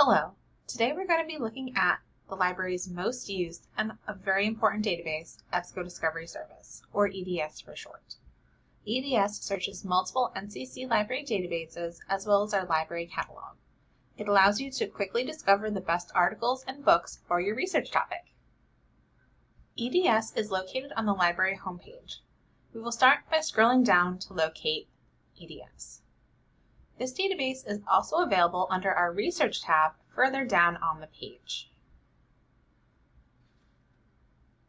Hello, today we're going to be looking at the library's most used and a very important database, EBSCO Discovery Service, or EDS for short. EDS searches multiple NCC library databases as well as our library catalog. It allows you to quickly discover the best articles and books for your research topic. EDS is located on the library homepage. We will start by scrolling down to locate EDS. This database is also available under our Research tab further down on the page.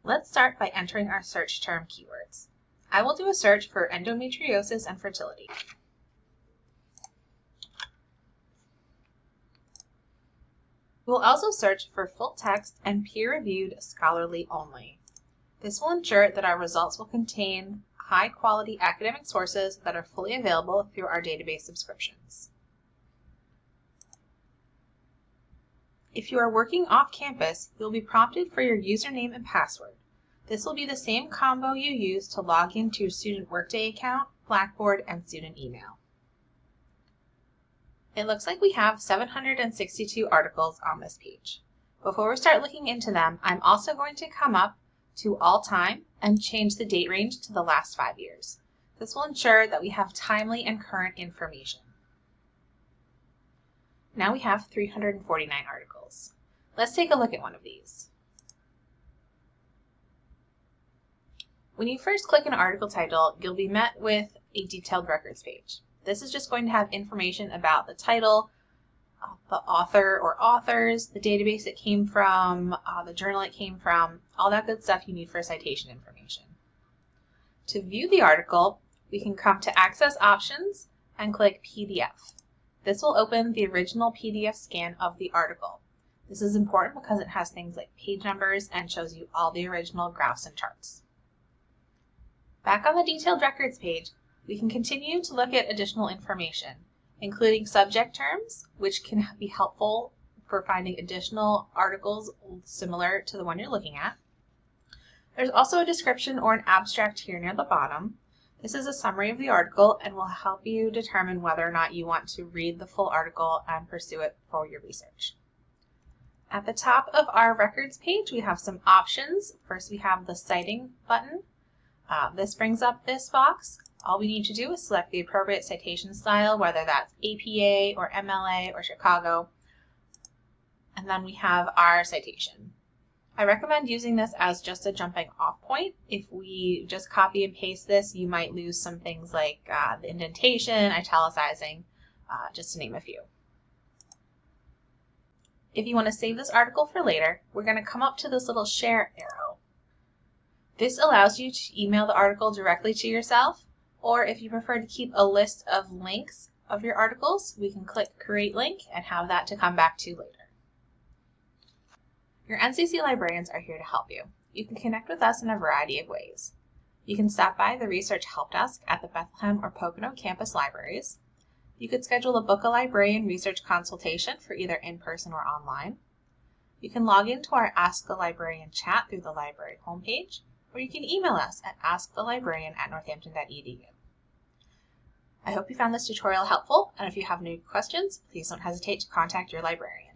Let's start by entering our search term keywords. I will do a search for endometriosis and fertility. We'll also search for full text and peer-reviewed scholarly only. This will ensure that our results will contain high-quality academic sources that are fully available through our database subscriptions. If you are working off campus, you'll be prompted for your username and password. This will be the same combo you use to log into your Student Workday account, Blackboard, and student email. It looks like we have 762 articles on this page. Before we start looking into them, I'm also going to come up to all time and change the date range to the last 5 years. This will ensure that we have timely and current information. Now we have 349 articles. Let's take a look at one of these. When you first click an article title, you'll be met with a detailed records page. This is just going to have information about the title, the author or authors, the database it came from, the journal it came from, all that good stuff you need for citation information. To view the article, we can come to Access Options and click PDF. This will open the original PDF scan of the article. This is important because it has things like page numbers and shows you all the original graphs and charts. Back on the Detailed Records page, we can continue to look at additional information, including subject terms, which can be helpful for finding additional articles similar to the one you're looking at. There's also a description or an abstract here near the bottom. This is a summary of the article and will help you determine whether or not you want to read the full article and pursue it for your research. At the top of our records page, we have some options. First, we have the citing button. This brings up this box. All we need to do is select the appropriate citation style, whether that's APA or MLA or Chicago, and then we have our citation. I recommend using this as just a jumping off point. If we just copy and paste this, you might lose some things like the indentation, italicizing, just to name a few. If you want to save this article for later, we're going to come up to this little share arrow. This allows you to email the article directly to yourself, or if you prefer to keep a list of links of your articles, we can click Create Link and have that to come back to later. Your NCC librarians are here to help you. You can connect with us in a variety of ways. You can stop by the Research Help Desk at the Bethlehem or Pocono campus libraries. You could schedule a Book a Librarian research consultation for either in-person or online. You can log into our Ask the Librarian chat through the library homepage, or you can email us at askthelibrarian@northampton.edu. I hope you found this tutorial helpful, and if you have any questions, please don't hesitate to contact your librarian.